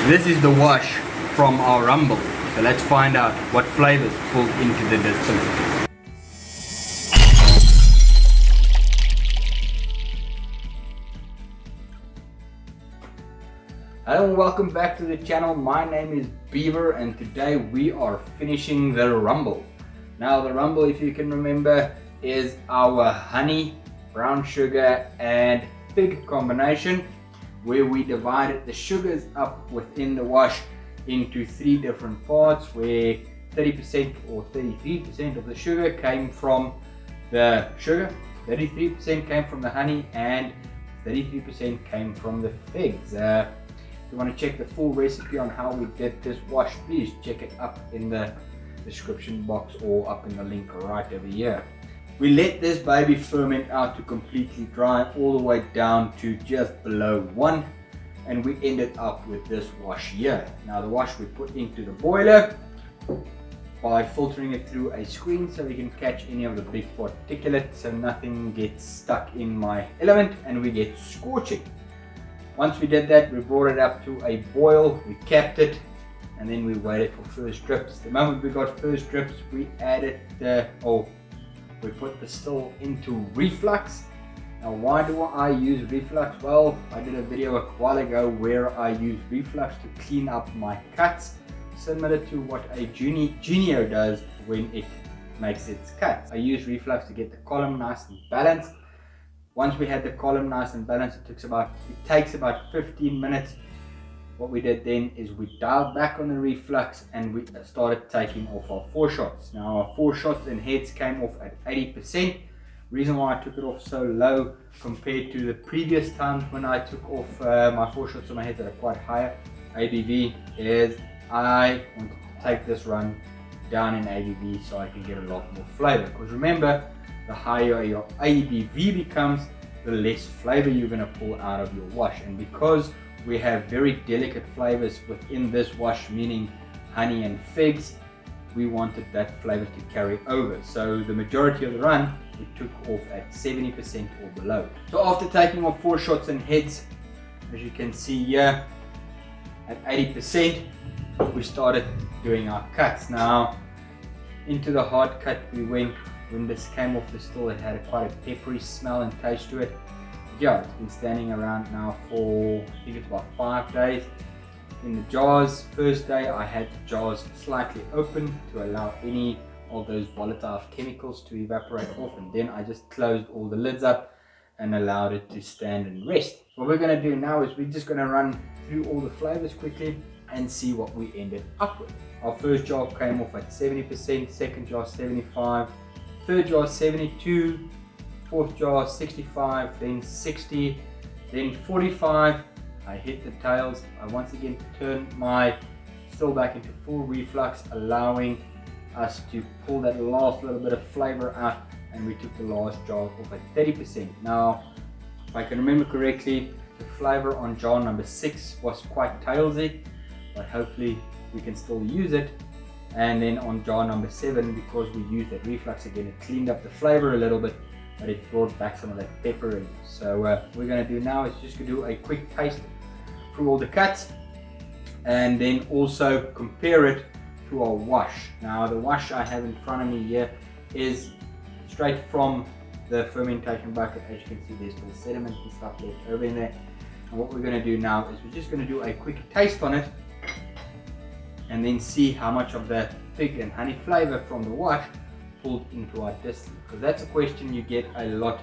This is the wash from our rumble. So let's find out what flavors pulled into the distillate. Hello and welcome back to the channel. My name is Beaver and today we are finishing the rumble. Now the rumble, if you can remember, is our honey, brown sugar and fig combination, where we divided the sugars up within the wash into 3 different parts, where 30% or 33% of the sugar came from the sugar, 33% came from the honey, and 33% came from the figs. If you want to check the full recipe on how we did this wash, please check it up in the description box or up in the link right over here. We let this baby ferment out to completely dry, all the way down to just below 1, and we ended up with this wash here. Now the wash we put into the boiler by filtering it through a screen so we can catch any of the big particulates so nothing gets stuck in my element and we get scorching. Once we did that, we brought it up to a boil, we capped it, and then we waited for first drips. The moment we got first drips, we added we put the still into reflux. Now why do I use reflux? Well, I did a video a while ago where I use reflux to clean up my cuts, similar to what a Genio does when it makes its cuts. I use reflux to get the column nice and balanced. Once we had the column nice and balanced, it takes about 15 minutes. What we did then is we dialed back on the reflux and we started taking off our 4 shots. Now our 4 shots and heads came off at 80%. Reason why I took it off so low compared to the previous times when I took off my 4 shots on my head that are quite higher ABV is I want to take this run down in ABV so I can get a lot more flavor. Because remember, the higher your ABV becomes, the less flavor you're going to pull out of your wash. And because we have very delicate flavors within this wash, meaning honey and figs, we wanted that flavor to carry over. So the majority of the run we took off at 70% or below. So after taking off 4 shots and heads, as you can see here, at 80%, we started doing our cuts. Now into the hard cut we went. When this came off the still, it had quite a peppery smell and taste to it. Yeah, it's been standing around now for, I think it's about 5 days. In the jars, first day I had the jars slightly open to allow any of those volatile chemicals to evaporate off, and then I just closed all the lids up and allowed it to stand and rest. What we're going to do now is we're just going to run through all the flavors quickly and see what we ended up with. Our first jar came off at 70%, second jar 75%, third jar 72%, fourth jar 65%, then 60%, then 45%. I hit the tails. I once again turned my still back into full reflux, allowing us to pull that last little bit of flavor out, and we took the last jar off at 30%. Now, if I can remember correctly, the flavor on jar number 6 was quite tailsy, but hopefully we can still use it. And then on jar number 7, because we used that reflux again, it cleaned up the flavor a little bit, but it brought back some of that pepper in. So what we're going to do now is just do a quick taste through all the cuts and then also compare it to our wash. Now the wash I have in front of me here is straight from the fermentation bucket. As you can see, there's still sediment and stuff left over in there. And what we're going to do now is we're just going to do a quick taste on it and then see how much of the fig and honey flavor from the wash pulled into our distillate. Because that's a question you get a lot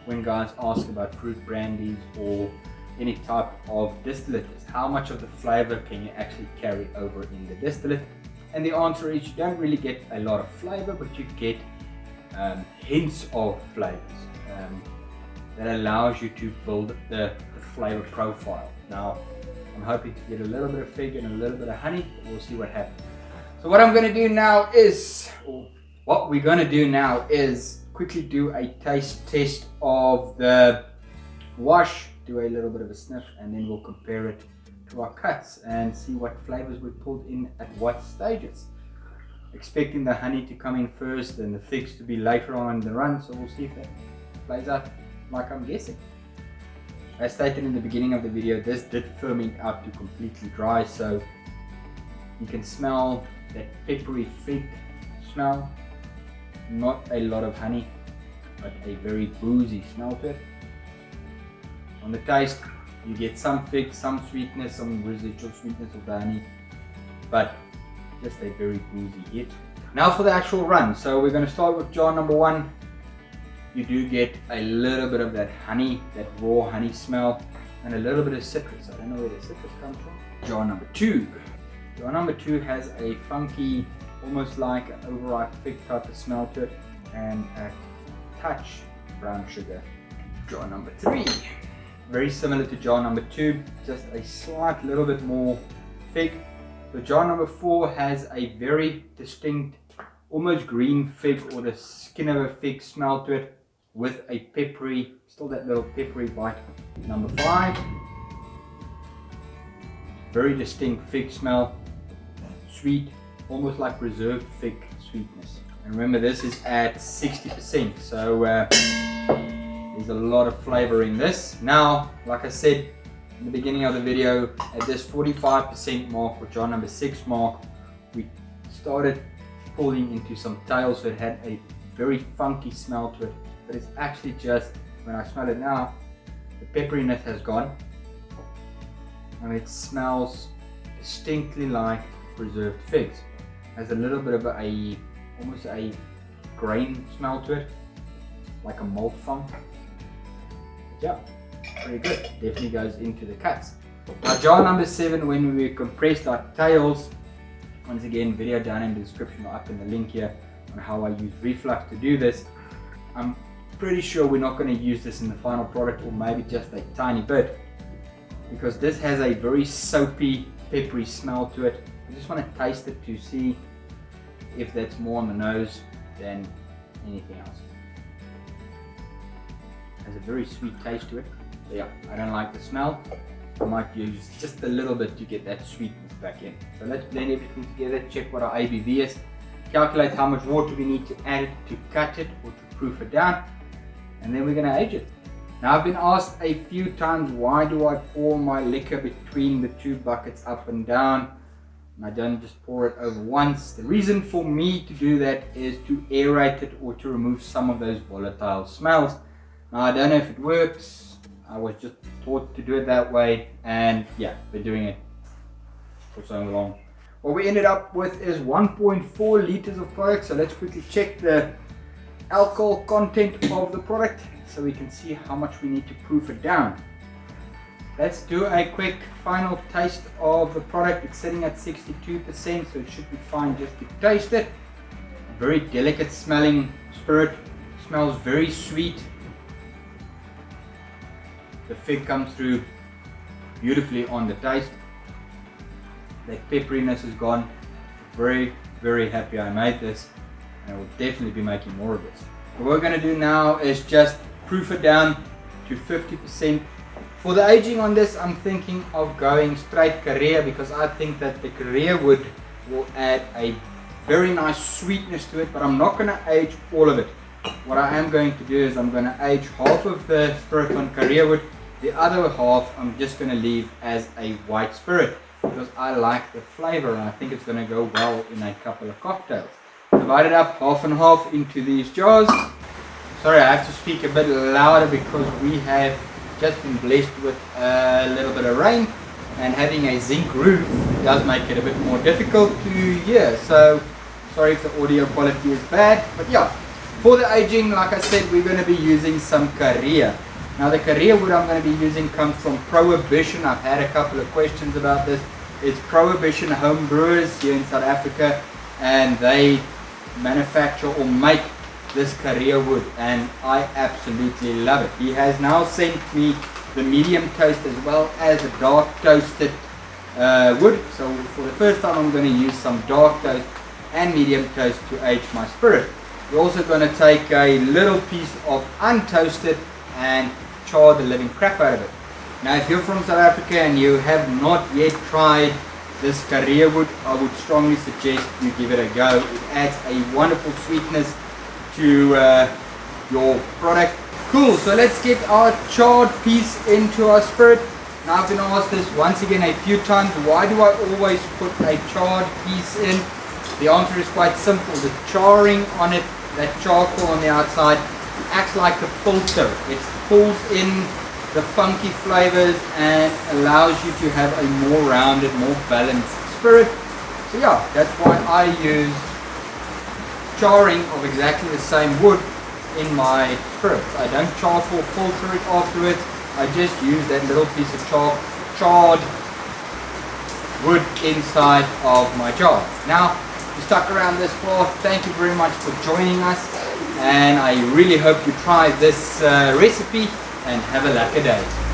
when guys ask about fruit brandies or any type of distillate, is how much of the flavor can you actually carry over in the distillate. And the answer is you don't really get a lot of flavor, but you get hints of flavors that allows you to build the flavor profile. Now I'm hoping to get a little bit of fig and a little bit of honey, but we'll see what happens. So what I'm going to do now is, what we're going to do now is quickly do a taste test of the wash, do a little bit of a sniff, and then we'll compare it to our cuts and see what flavors we pulled in at what stages. Expecting the honey to come in first and the figs to be later on in the run, so we'll see if that plays out like I'm guessing. as stated in the beginning of the video, this did ferment out to completely dry, so you can smell that peppery fig smell. Not a lot of honey, but a very boozy smell to it. On the taste, you get some fig, some sweetness, some residual sweetness of the honey, but just a very boozy hit. Now for the actual run. So we're going to start with jar number 1. You do get a little bit of that honey, that raw honey smell, and a little bit of citrus. I don't know where the citrus comes from. Jar number 2. Jar number 2 has a funky, almost like an overripe fig type of smell to it, and a touch brown sugar. Jar number 3. Very similar to jar number 2, just a slight little bit more fig. So jar number 4 has a very distinct, almost green fig or the skin of a fig smell to it, with a peppery, still that little peppery bite. Number 5, very distinct fig smell, sweet, almost like preserved fig sweetness. And remember, this is at 60%, so there's a lot of flavor in this. Now, like I said in the beginning of the video, at this 45% mark, or jar number 6 mark, we started pulling into some tail, so it had a very funky smell to it. But it's actually just, when I smell it now, the pepperiness has gone, and it smells distinctly like preserved figs. Has a little bit of a, almost a grain smell to it, like a malt funk. Yeah, pretty good. Definitely goes into the cuts. Now jar number 7, when we compressed our tails, once again, video down in the description or up in the link here on how I use reflux to do this. I'm pretty sure we're not going to use this in the final product, or maybe just a tiny bit, because this has a very soapy, peppery smell to it. I just want to taste it to see if that's more on the nose than anything else. Has a very sweet taste to it. But yeah, I don't like the smell. I might use just a little bit to get that sweetness back in. So let's blend everything together, check what our ABV is, calculate how much water we need to add it to cut it or to proof it down, and then we're going to age it. Now I've been asked a few times, why do I pour my liquor between the 2 buckets up and down? And I don't just pour it over once. The reason for me to do that is to aerate it, or to remove some of those volatile smells. Now I don't know if it works. I was just taught to do it that way, and yeah, we're doing it for so long. What we ended up with is 1.4 liters of product. So let's quickly check the alcohol content of the product so we can see how much we need to proof it down. Let's do a quick final taste of the product. It's sitting at 62%, so it should be fine just to taste it. A very delicate smelling spirit. Smells very sweet. The fig comes through beautifully on the taste. That pepperiness is gone. Very, very happy I made this, and I will definitely be making more of this. What we're going to do now is just proof it down to 50%. For the aging on this, I'm thinking of going straight Korea, because I think that the Korea wood will add a very nice sweetness to it, but I'm not going to age all of it. What I am going to do is I'm going to age half of the spirit on Korea wood. The other half I'm just going to leave as a white spirit, because I like the flavor and I think it's going to go well in a couple of cocktails. Divide it up half and half into these jars. Sorry, I have to speak a bit louder because we have just been blessed with a little bit of rain, and having a zinc roof does make it a bit more difficult to hear. So sorry if the audio quality is bad, but yeah. For the aging, like I said, we're going to be using some Korea. Now the Korea wood I'm going to be using comes from Prohibition. I've had a couple of questions about this. It's Prohibition home brewers here in South Africa, and they manufacture or make this Korea wood, and I absolutely love it. He has now sent me the medium toast as well as a dark toasted wood. So for the first time I'm going to use some dark toast and medium toast to age my spirit. We're also going to take a little piece of untoasted and char the living crap out of it. Now if you're from South Africa and you have not yet tried this Korea wood, I would strongly suggest you give it a go. It adds a wonderful sweetness to your product. Cool, so let's get our charred piece into our spirit. Now I've been asked this once again a few times, why do I always put a charred piece in? The answer is quite simple. The charring on it, that charcoal on the outside, acts like a filter. It pulls in the funky flavors and allows you to have a more rounded, more balanced spirit. So yeah, that's why I use charring of exactly the same wood in my spirits. I don't charcoal filter it afterwards. I just use that little piece of charred wood inside of my jar. Now, if you stuck around this far, thank you very much for joining us, and I really hope you try this recipe and have a lekker day.